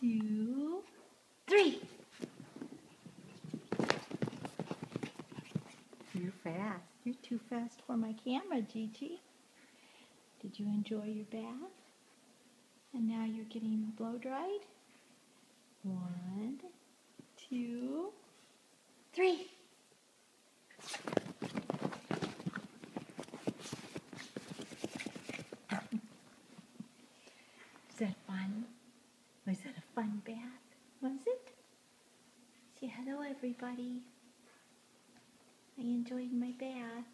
2, 3. You're fast. You're too fast for my camera, Gigi. Did you enjoy your bath? And now you're getting blow dried? 1, 2, 3. Was that fun? Was that a fun bath? Was it? Say hello, everybody. I enjoyed my bath.